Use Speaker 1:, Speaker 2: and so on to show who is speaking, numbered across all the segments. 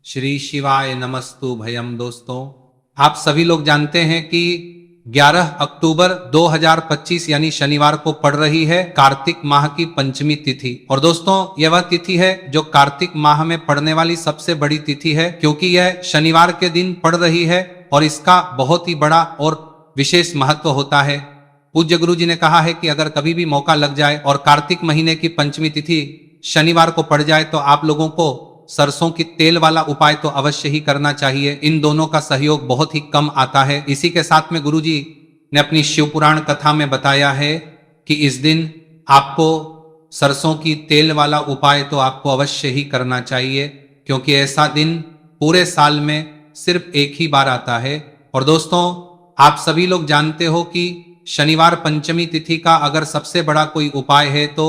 Speaker 1: श्री शिवाय नमस्तु भयम। दोस्तों, आप सभी लोग जानते हैं कि 11 अक्टूबर 2025 यानी शनिवार को पड़ रही है कार्तिक माह की पंचमी तिथि। और दोस्तों, यह वह तिथि है जो कार्तिक माह में पड़ने वाली सबसे बड़ी तिथि है, क्योंकि यह शनिवार के दिन पड़ रही है और इसका बहुत ही बड़ा और विशेष महत्व होता है। पूज्य गुरु जी ने कहा है कि अगर कभी भी मौका लग जाए और कार्तिक महीने की पंचमी तिथि शनिवार को पड़ जाए तो आप लोगों को सरसों की तेल वाला उपाय तो अवश्य ही करना चाहिए। इन दोनों का सहयोग बहुत ही कम आता है। इसी के साथ में गुरु जी ने अपनी शिव पुराण कथा में बताया है कि इस दिन आपको सरसों की तेल वाला उपाय तो आपको अवश्य ही करना चाहिए, क्योंकि ऐसा दिन पूरे साल में सिर्फ एक ही बार आता है। और दोस्तों, आप सभी लोग जानते हो कि शनिवार पंचमी तिथि का अगर सबसे बड़ा कोई उपाय है तो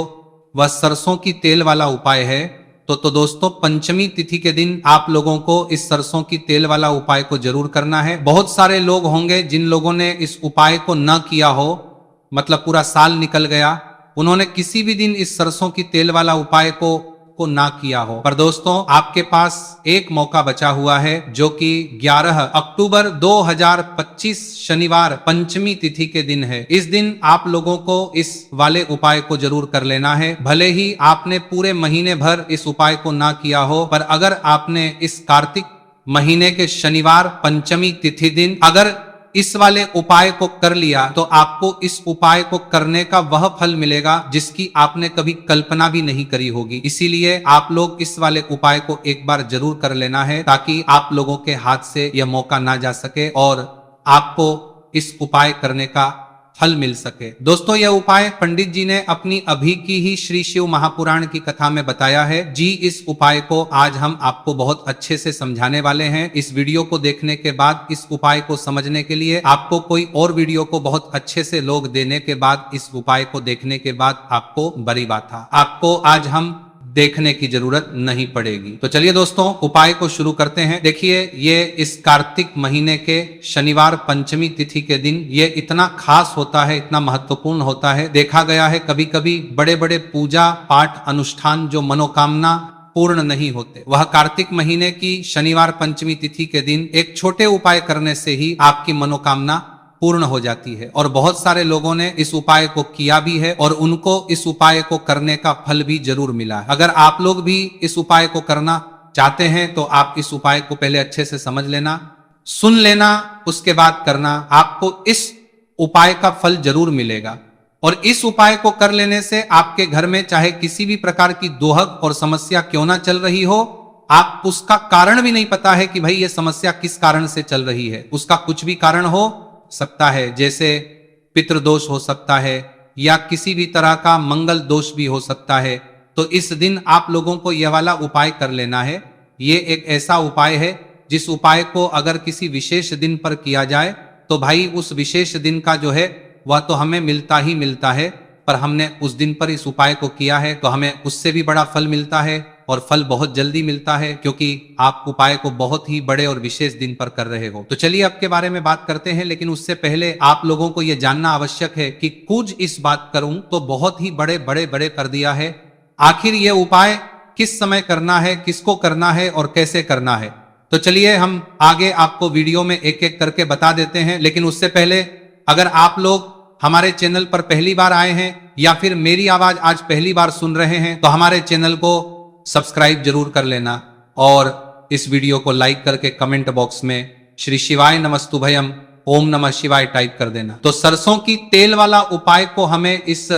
Speaker 1: वह सरसों की तेल वाला उपाय है। तो दोस्तों, पंचमी तिथि के दिन आप लोगों को इस सरसों की तेल वाला उपाय को जरूर करना है। बहुत सारे लोग होंगे जिन लोगों ने इस उपाय को न किया हो, मतलब पूरा साल निकल गया, उन्होंने किसी भी दिन इस सरसों की तेल वाला उपाय को ना किया हो। पर दोस्तों, आपके पास एक मौका बचा हुआ है, जो कि 11 अक्टूबर 2025 शनिवार पंचमी तिथि के दिन है। इस दिन आप लोगों को इस वाले उपाय को जरूर कर लेना है। भले ही आपने पूरे महीने भर इस उपाय को ना किया हो, पर अगर आपने इस कार्तिक महीने के शनिवार पंचमी तिथि दिन अगर इस वाले उपाय को कर लिया तो आपको इस उपाय को करने का वह फल मिलेगा जिसकी आपने कभी कल्पना भी नहीं करी होगी। इसीलिए आप लोग इस वाले उपाय को एक बार जरूर कर लेना है, ताकि आप लोगों के हाथ से यह मौका ना जा सके और आपको इस उपाय करने का फल मिल सके। दोस्तों, यह उपाय पंडित जी ने अपनी अभी की ही श्री शिव महापुराण की कथा में बताया है जी। इस उपाय को आज हम आपको बहुत अच्छे से समझाने वाले हैं। इस वीडियो को देखने के बाद, इस उपाय को समझने के लिए आपको कोई और वीडियो को बहुत अच्छे से लोग देने के बाद, इस उपाय को देखने के बाद आपको बड़ी बात था, आपको आज हम देखने की जरूरत नहीं पड़ेगी। तो चलिए दोस्तों, उपाय को शुरू करते हैं। देखिए, ये इस कार्तिक महीने के शनिवार पंचमी तिथि के दिन ये इतना खास होता है, इतना महत्वपूर्ण होता है। देखा गया है कभी कभी बड़े बड़े पूजा पाठ अनुष्ठान जो मनोकामना पूर्ण नहीं होते, वह कार्तिक महीने की शनिवार पंचमी तिथि के दिन एक छोटे उपाय करने से ही आपकी मनोकामना पूर्ण हो जाती है। और बहुत सारे लोगों ने इस उपाय को किया भी है और उनको इस उपाय को करने का फल भी जरूर मिला है। अगर आप लोग भी इस उपाय को करना चाहते हैं तो आप इस उपाय को पहले अच्छे से समझ लेना, सुन लेना, उसके बाद करना। आपको इस उपाय का फल जरूर मिलेगा। और इस उपाय को कर लेने से आपके घर में चाहे किसी भी प्रकार की दोहक और समस्या क्यों ना चल रही हो, आप उसका कारण भी नहीं पता है कि भाई ये समस्या किस कारण से चल रही है, उसका कुछ भी कारण हो सकता है, जैसे पितृदोष हो सकता है या किसी भी तरह का मंगल दोष भी हो सकता है। तो इस दिन आप लोगों को यह वाला उपाय कर लेना है। ये एक ऐसा उपाय है जिस उपाय को अगर किसी विशेष दिन पर किया जाए तो भाई उस विशेष दिन का जो है वह तो हमें मिलता ही मिलता है, पर हमने उस दिन पर इस उपाय को किया है तो हमें उससे भी बड़ा फल मिलता है, और फल बहुत जल्दी मिलता है, क्योंकि आप उपाय को बहुत ही बड़े और विशेष दिन पर कर रहे हो। तो चलिए अब के बारे में बात करते हैं, लेकिन उससे पहले आप लोगों को यह जानना आवश्यक है कि कुछ इस बात करूं तो बहुत ही बड़े बड़े बड़े कर दिया है। आखिर यह उपाय किस समय करना है, किसको करना है और कैसे करना है, तो चलिए हम आगे आपको वीडियो में एक एक करके बता देते हैं। लेकिन उससे पहले, अगर आप लोग हमारे चैनल पर पहली बार आए हैं या फिर मेरी आवाज आज पहली बार सुन रहे हैं तो हमारे चैनल को सब्सक्राइब जरूर कर लेना और इस वीडियो को लाइक करके कमेंट बॉक्स में श्री शिवाय नमस्तु भयम ओम नमः शिवाय टाइप कर देना। तो सरसों की तेल वाला उपाय को हमें इस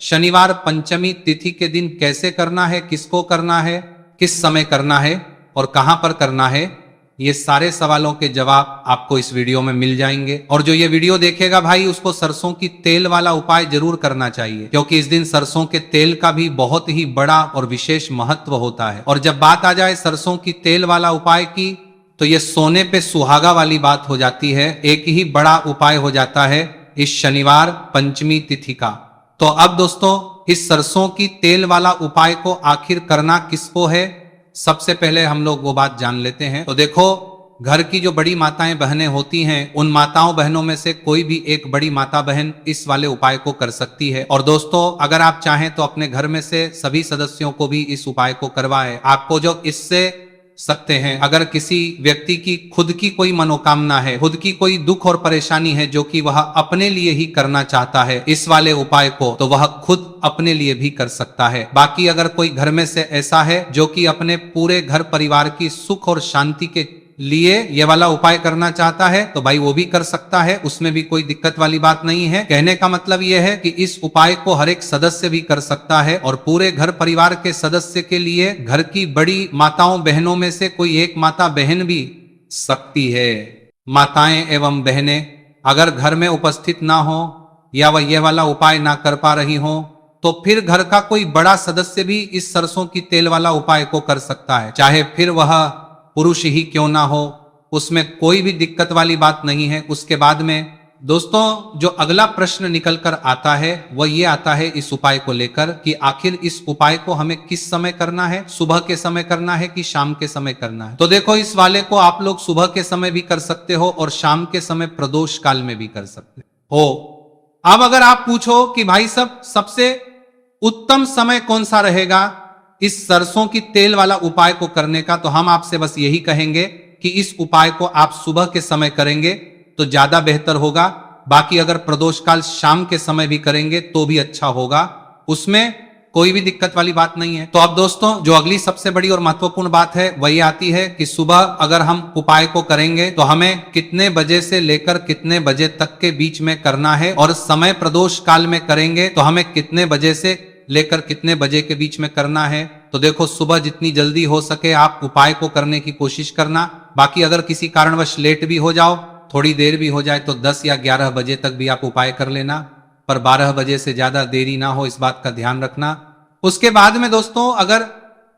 Speaker 1: शनिवार पंचमी तिथि के दिन कैसे करना है, किसको करना है, किस समय करना है और कहां पर करना है, ये सारे सवालों के जवाब आपको इस वीडियो में मिल जाएंगे। और जो ये वीडियो देखेगा भाई, उसको सरसों की तेल वाला उपाय जरूर करना चाहिए, क्योंकि इस दिन सरसों के तेल का भी बहुत ही बड़ा और विशेष महत्व होता है। और जब बात आ जाए सरसों की तेल वाला उपाय की, तो ये सोने पे सुहागा वाली बात हो जाती है। एक ही बड़ा उपाय हो जाता है इस शनिवार पंचमी तिथि का। तो अब दोस्तों, इस सरसों की तेल वाला उपाय को आखिर करना किसको है, सबसे पहले हम लोग वो बात जान लेते हैं। तो देखो, घर की जो बड़ी माताएं बहनें होती हैं, उन माताओं बहनों में से कोई भी एक बड़ी माता बहन इस वाले उपाय को कर सकती है। और दोस्तों, अगर आप चाहें तो अपने घर में से सभी सदस्यों को भी इस उपाय को करवाएं। आपको जो इससे सकते हैं। अगर किसी व्यक्ति की खुद की कोई मनोकामना है, खुद की कोई दुख और परेशानी है जो कि वह अपने लिए ही करना चाहता है इस वाले उपाय को, तो वह खुद अपने लिए भी कर सकता है। बाकी अगर कोई घर में से ऐसा है जो कि अपने पूरे घर परिवार की सुख और शांति के लिए ये वाला उपाय करना चाहता है, तो भाई वो भी कर सकता है, उसमें भी कोई दिक्कत वाली बात नहीं है। कहने का मतलब यह है कि इस उपाय को हर एक सदस्य भी कर सकता है और पूरे घर परिवार के सदस्य के लिए घर की बड़ी माताओं बहनों में से कोई एक माता बहन भी सकती है। माताएं एवं बहनें अगर घर में उपस्थित ना हो या वह यह वाला उपाय ना कर पा रही हो, तो फिर घर का कोई बड़ा सदस्य भी इस सरसों की तेल वाला उपाय को कर सकता है, चाहे फिर वह पुरुष ही क्यों ना हो, उसमें कोई भी दिक्कत वाली बात नहीं है। उसके बाद में दोस्तों जो अगला प्रश्न निकल कर आता है वह ये आता है इस उपाय को लेकर कि आखिर इस उपाय को हमें किस समय करना है, सुबह के समय करना है कि शाम के समय करना है। तो देखो, इस वाले को आप लोग सुबह के समय भी कर सकते हो और शाम के समय प्रदोष काल में भी कर सकते हो। अब अगर आप पूछो कि भाई सबसे उत्तम समय कौन सा रहेगा इस सरसों की तेल वाला उपाय को करने का, तो हम आपसे बस यही कहेंगे कि इस उपाय को आप सुबह के समय करेंगे तो ज्यादा बेहतर होगा। बाकी अगर प्रदोष काल शाम के समय भी करेंगे तो भी अच्छा होगा, उसमें कोई भी दिक्कत वाली बात नहीं है। तो अब दोस्तों जो अगली सबसे बड़ी और महत्वपूर्ण बात है वही आती है कि सुबह अगर हम उपाय को करेंगे तो हमें कितने बजे से लेकर कितने बजे तक के बीच में करना है, और समय प्रदोष काल में करेंगे तो हमें कितने बजे से लेकर कितने बजे के बीच में करना है। तो देखो, सुबह जितनी जल्दी हो सके आप उपाय को करने की कोशिश करना। बाकी अगर किसी कारणवश लेट भी हो जाओ, थोड़ी देर भी हो जाए, तो 10 या 11 बजे तक भी आप उपाय कर लेना, पर 12 बजे से ज्यादा देरी ना हो, इस बात का ध्यान रखना। उसके बाद में दोस्तों अगर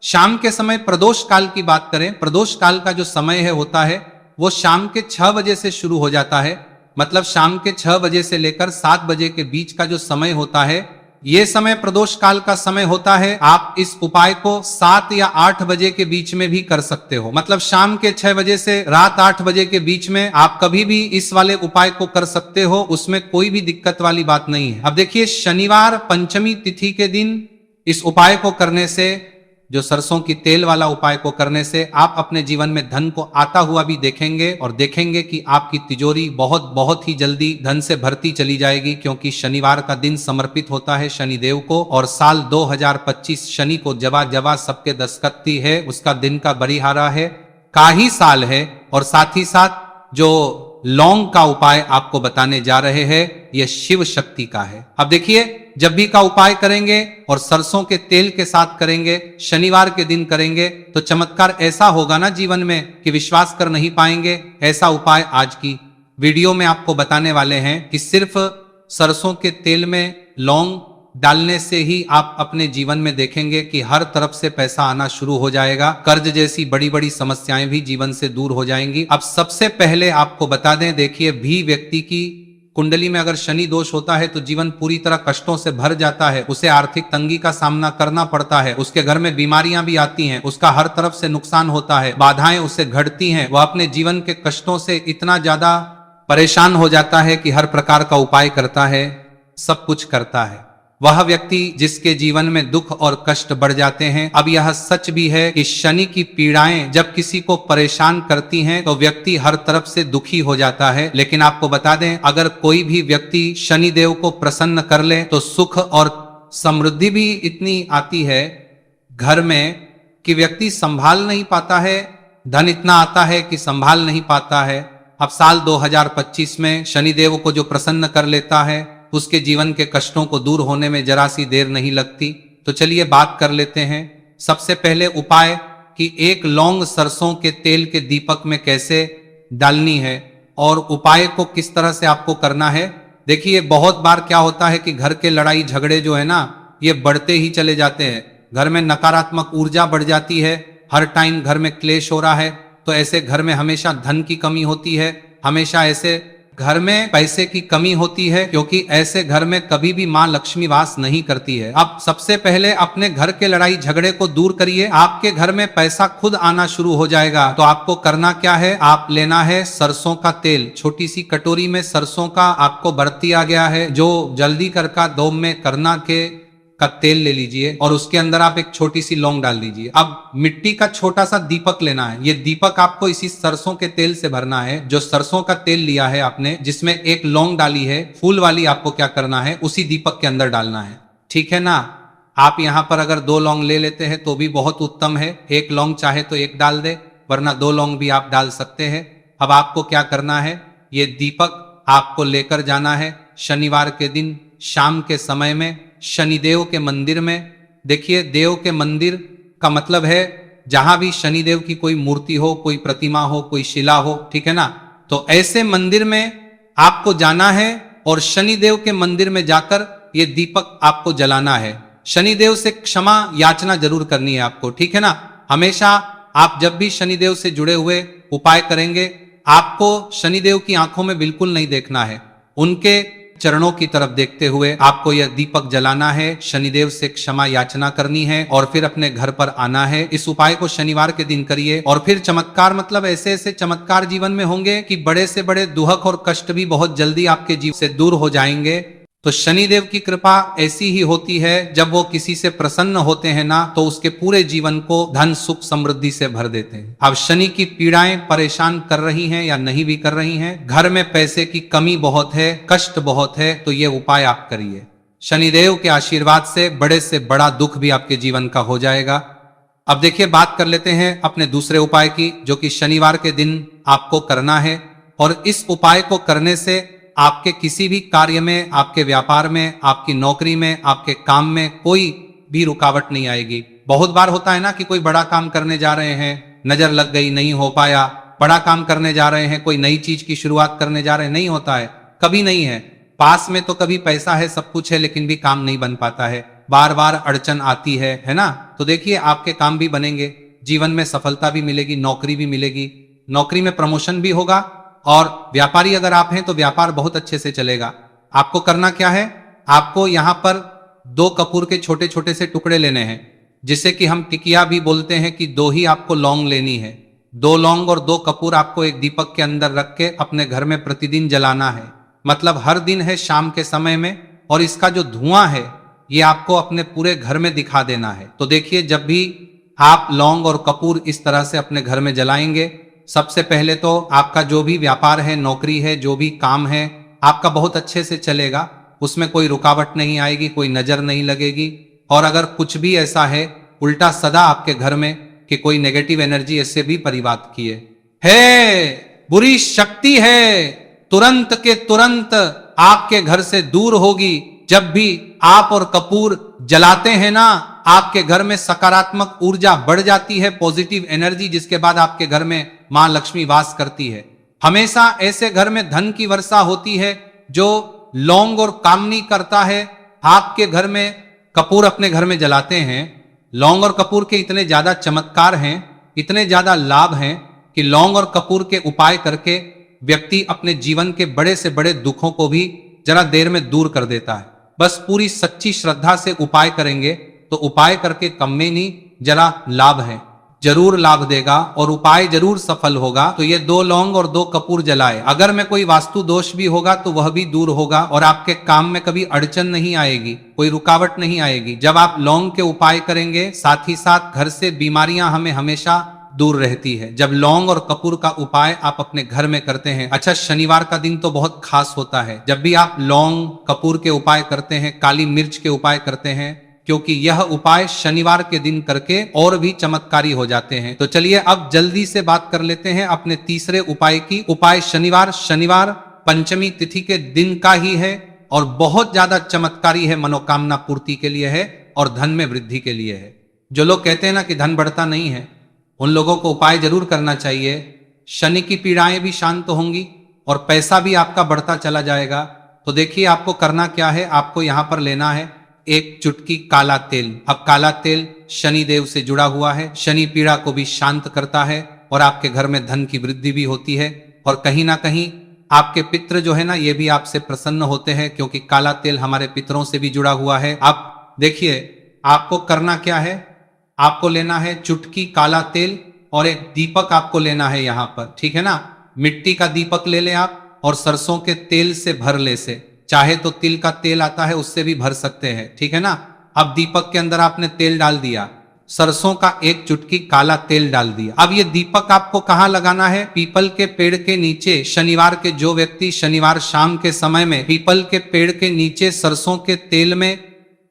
Speaker 1: शाम के समय प्रदोष काल की बात करें, प्रदोष काल का जो समय है होता है वो शाम के 6 बजे से शुरू हो जाता है। मतलब शाम के 6 बजे से लेकर 7 बजे के बीच का जो समय होता है, ये समय प्रदोष काल का समय होता है। आप इस उपाय को 7 या 8 बजे के बीच में भी कर सकते हो। मतलब शाम के 6 बजे से रात 8 बजे के बीच में आप कभी भी इस वाले उपाय को कर सकते हो, उसमें कोई भी दिक्कत वाली बात नहीं है। अब देखिए, शनिवार पंचमी तिथि के दिन इस उपाय को करने से, जो सरसों की तेल वाला उपाय को करने से आप अपने जीवन में धन को आता हुआ भी देखेंगे और देखेंगे कि आपकी तिजोरी बहुत ही जल्दी धन से भरती चली जाएगी, क्योंकि शनिवार का दिन समर्पित होता है शनिदेव को, और साल 2025 शनि को जवा सबके दस्तकती है, उसका दिन का बरिहारा है, का ही साल है। और साथ ही साथ जो लौंग का उपाय आपको बताने जा रहे हैं यह शिव शक्ति का है। अब देखिए, जब भी का उपाय करेंगे और सरसों के तेल के साथ करेंगे, शनिवार के दिन करेंगे, तो चमत्कार ऐसा होगा ना जीवन में कि विश्वास कर नहीं पाएंगे। ऐसा उपाय आज की वीडियो में आपको बताने वाले हैं कि सिर्फ सरसों के तेल में लौंग डालने से ही आप अपने जीवन में देखेंगे कि हर तरफ से पैसा आना शुरू हो जाएगा, कर्ज जैसी बड़ी बड़ी समस्याएं भी जीवन से दूर हो जाएंगी। अब सबसे पहले आपको बता दें, देखिए, भी व्यक्ति की कुंडली में अगर शनि दोष होता है तो जीवन पूरी तरह कष्टों से भर जाता है, उसे आर्थिक तंगी का सामना करना पड़ता है, उसके घर में बीमारियां भी आती हैं, उसका हर तरफ से नुकसान होता है, बाधाएं उसे घटती हैं, वह अपने जीवन के कष्टों से इतना ज्यादा परेशान हो जाता है कि हर प्रकार का उपाय करता है, सब कुछ करता है। वह व्यक्ति जिसके जीवन में दुख और कष्ट बढ़ जाते हैं। अब यह सच भी है कि शनि की पीड़ाएं जब किसी को परेशान करती हैं तो व्यक्ति हर तरफ से दुखी हो जाता है। लेकिन आपको बता दें, अगर कोई भी व्यक्ति शनि देव को प्रसन्न कर ले तो सुख और समृद्धि भी इतनी आती है घर में कि व्यक्ति संभाल नहीं पाता है, धन इतना आता है कि संभाल नहीं पाता है। अब साल 2025 में शनि देव को जो प्रसन्न कर लेता है उसके जीवन के कष्टों को दूर होने में जरा सी देर नहीं लगती। तो चलिए बात कर लेते हैं। सबसे पहले उपाय कि एक लौंग सरसों के तेल के दीपक में कैसे डालनी है और उपाय को किस तरह से आपको करना है। देखिए, बहुत बार क्या होता है कि घर के लड़ाई झगड़े जो है ना, ये बढ़ते ही चले जाते हैं, घर में नकारात्मक ऊर्जा बढ़ जाती है, हर टाइम घर में क्लेश हो रहा है, तो ऐसे घर में हमेशा धन की कमी होती है, हमेशा ऐसे घर में पैसे की कमी होती है, क्योंकि ऐसे घर में कभी भी मां लक्ष्मी वास नहीं करती है। अब सबसे पहले अपने घर के लड़ाई झगड़े को दूर करिए, आपके घर में पैसा खुद आना शुरू हो जाएगा। तो आपको करना क्या है, आप लेना है सरसों का तेल, छोटी सी कटोरी में सरसों का आपको बरती आ गया है, जो जल्दी करके 2 में करना के का तेल ले लीजिए और उसके अंदर आप एक छोटी सी लौंग डाल दीजिए। अब मिट्टी का छोटा सा दीपक लेना है। ये दीपक आपको इसी सरसों के तेल से भरना है। जो सरसों का तेल लिया है आपने, जिसमें एक लौंग डाली है फूल वाली, आपको क्या करना है, उसी दीपक के अंदर डालना है। ठीक है ना। आप यहां पर अगर 2 लौंग ले लेते हैं तो भी बहुत उत्तम है। 1 लौंग चाहे तो 1 डाल दे, वरना 2 लौंग भी आप डाल सकते हैं। अब आपको क्या करना है, ये दीपक आपको लेकर जाना है शनिवार के दिन शाम के समय में शनिदेव के मंदिर में। देखिए, देव के मंदिर का मतलब है जहां भी शनिदेव की कोई मूर्ति हो, कोई प्रतिमा हो, कोई शिला हो, ठीक है ना। तो ऐसे मंदिर में आपको जाना है और शनिदेव के मंदिर में जाकर ये दीपक आपको जलाना है। शनिदेव से क्षमा याचना जरूर करनी है आपको, ठीक है ना। हमेशा आप जब भी शनिदेव से जुड़े हुए उपाय करेंगे, आपको शनिदेव की आंखों में बिल्कुल नहीं देखना है, उनके चरणों की तरफ देखते हुए आपको यह दीपक जलाना है, शनिदेव से क्षमा याचना करनी है और फिर अपने घर पर आना है। इस उपाय को शनिवार के दिन करिए और फिर चमत्कार, मतलब ऐसे ऐसे चमत्कार जीवन में होंगे कि बड़े से बड़े दुख और कष्ट भी बहुत जल्दी आपके जीवन से दूर हो जाएंगे। तो शनिदेव की कृपा ऐसी ही होती है, जब वो किसी से प्रसन्न होते हैं ना, तो उसके पूरे जीवन को धन सुख समृद्धि से भर देते हैं। अब शनि की पीड़ाएं परेशान कर रही हैं या नहीं भी कर रही हैं, घर में पैसे की कमी बहुत है, कष्ट बहुत है, तो ये उपाय आप करिए। शनिदेव के आशीर्वाद से बड़ा दुख भी आपके जीवन का हो जाएगा। अब देखिए, बात कर लेते हैं अपने दूसरे उपाय की, जो कि शनिवार के दिन आपको करना है। और इस उपाय को करने से आपके किसी भी कार्य में, आपके व्यापार में, आपकी नौकरी में, आपके काम में कोई भी रुकावट नहीं आएगी। बहुत बार होता है ना कि कोई बड़ा काम करने जा रहे हैं, नजर लग गई, नहीं हो पाया। बड़ा काम करने जा रहे हैं, कोई नई चीज की शुरुआत करने जा रहे हैं, नहीं होता है, कभी नहीं है। पास में तो कभी पैसा है, सब कुछ है, लेकिन भी काम नहीं बन पाता है, बार बार अड़चन आती है ना। तो देखिए, आपके काम भी बनेंगे, जीवन में सफलता भी मिलेगी, नौकरी भी मिलेगी, नौकरी में प्रमोशन भी होगा। और व्यापारी अगर आप हैं तो व्यापार बहुत अच्छे से चलेगा। आपको करना क्या है, आपको यहां पर 2 कपूर के छोटे छोटे से टुकड़े लेने हैं, जिसे कि हम टिकिया भी बोलते हैं, कि 2 ही आपको लौंग लेनी है। 2 लौंग और 2 कपूर आपको एक दीपक के अंदर रख के अपने घर में प्रतिदिन जलाना है। मतलब हर दिन है शाम के समय में, और इसका जो धुआं है ये आपको अपने पूरे घर में दिखा देना है। तो देखिए, जब भी आप लौंग और कपूर इस तरह से अपने घर में जलाएंगे, सबसे पहले तो आपका जो भी व्यापार है, नौकरी है, जो भी काम है, आपका बहुत अच्छे से चलेगा, उसमें कोई रुकावट नहीं आएगी, कोई नजर नहीं लगेगी। और अगर कुछ भी ऐसा है उल्टा सदा आपके घर में कि कोई नेगेटिव एनर्जी ऐसे भी परिवाद किए है, बुरी शक्ति है, तुरंत के तुरंत आपके घर से दूर होगी। जब भी आप और कपूर जलाते हैं ना, आपके घर में सकारात्मक ऊर्जा बढ़ जाती है, पॉजिटिव एनर्जी, जिसके बाद आपके घर में मां लक्ष्मी वास करती है। हमेशा ऐसे घर में धन की वर्षा होती है जो लौंग और कामनी करता है। आपके घर में कपूर अपने घर में जलाते हैं, लौंग और कपूर के इतने ज्यादा चमत्कार हैं, इतने ज्यादा लाभ हैं कि लौंग और कपूर के उपाय करके व्यक्ति अपने जीवन के बड़े से बड़े दुखों को भी जरा देर में दूर कर देता है। बस पूरी सच्ची श्रद्धा से उपाय करेंगे तो उपाय करके कम में नहीं, जरा लाभ है, जरूर लाभ देगा और उपाय जरूर सफल होगा। तो ये 2 लौंग और 2 कपूर जलाए। अगर में कोई वास्तु दोष भी होगा तो वह भी दूर होगा और आपके काम में कभी अड़चन नहीं आएगी, कोई रुकावट नहीं आएगी। जब आप लौंग के उपाय करेंगे, साथ ही साथ घर से बीमारियां हमें हमेशा दूर रहती है, जब लौंग और कपूर का उपाय आप अपने घर में करते हैं। अच्छा, शनिवार का दिन तो बहुत खास होता है। जब भी आप लौंग कपूर के उपाय करते हैं, काली मिर्च के उपाय करते हैं, क्योंकि यह उपाय शनिवार के दिन करके और भी चमत्कारी हो जाते हैं। तो चलिए अब जल्दी से बात कर लेते हैं अपने तीसरे उपाय की। उपाय शनिवार पंचमी तिथि के दिन का ही है और बहुत ज्यादा चमत्कारी है, मनोकामना पूर्ति के लिए है और धन में वृद्धि के लिए है। जो लोग कहते हैं ना कि धन बढ़ता नहीं है, उन लोगों को उपाय जरूर करना चाहिए। शनि की पीड़ाएं भी शांत होंगी और पैसा भी आपका बढ़ता चला जाएगा। तो देखिए, आपको करना क्या है, आपको यहां पर लेना है 1 चुटकी काला तेल। अब काला तेल शनि देव से जुड़ा हुआ है, शनि पीड़ा को भी शांत करता है और आपके घर में धन की वृद्धि भी होती है। और कहीं ना कहीं आपके पितृ जो है ना, ये भी आपसे प्रसन्न होते हैं, क्योंकि काला तेल हमारे पितरों से भी जुड़ा हुआ है। अब देखिए, आपको करना क्या है, आपको लेना है चुटकी काला तेल और एक दीपक आपको लेना है यहां पर, ठीक है ना। मिट्टी का दीपक ले लें आप और सरसों के तेल से भर ले से, चाहे तो तिल का तेल आता है उससे भी भर सकते हैं, ठीक है ना। अब दीपक के अंदर आपने तेल डाल दिया, सरसों का एक चुटकी काला तेल डाल दिया। अब ये दीपक आपको कहाँ लगाना है? पीपल के पेड़ के नीचे। शनिवार के जो व्यक्ति शनिवार शाम के समय में पीपल के पेड़ के नीचे सरसों के तेल में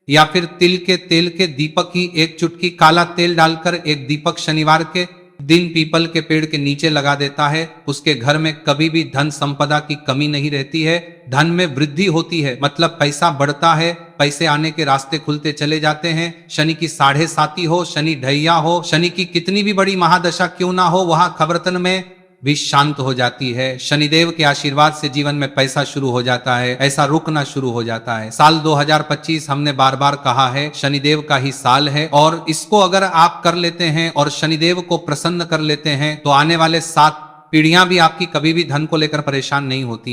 Speaker 1: या फिर तिल के तेल के दीपक ही एक चुटकी काला तेल डालकर एक दीपक शनिवार के दिन पीपल के पेड़ के नीचे लगा देता है, उसके घर में कभी भी धन संपदा की कमी नहीं रहती है, धन में वृद्धि होती है, मतलब पैसा बढ़ता है, पैसे आने के रास्ते खुलते चले जाते हैं। शनि की 7.5 हो, शनि ढैया हो, शनि की कितनी भी बड़ी महादशा क्यों ना हो, वहां खबरतन में भी शांत हो जाती है। शनिदेव के आशीर्वाद से जीवन में पैसा शुरू हो जाता है, ऐसा रुकना शुरू हो जाता है। साल 2025 हमने बार बार कहा है शनिदेव का ही साल है, और इसको अगर आप कर लेते हैं और शनिदेव को प्रसन्न कर लेते हैं तो आने वाले 7 पीढ़ियां भी आपकी कभी भी धन को लेकर परेशान नहीं होती।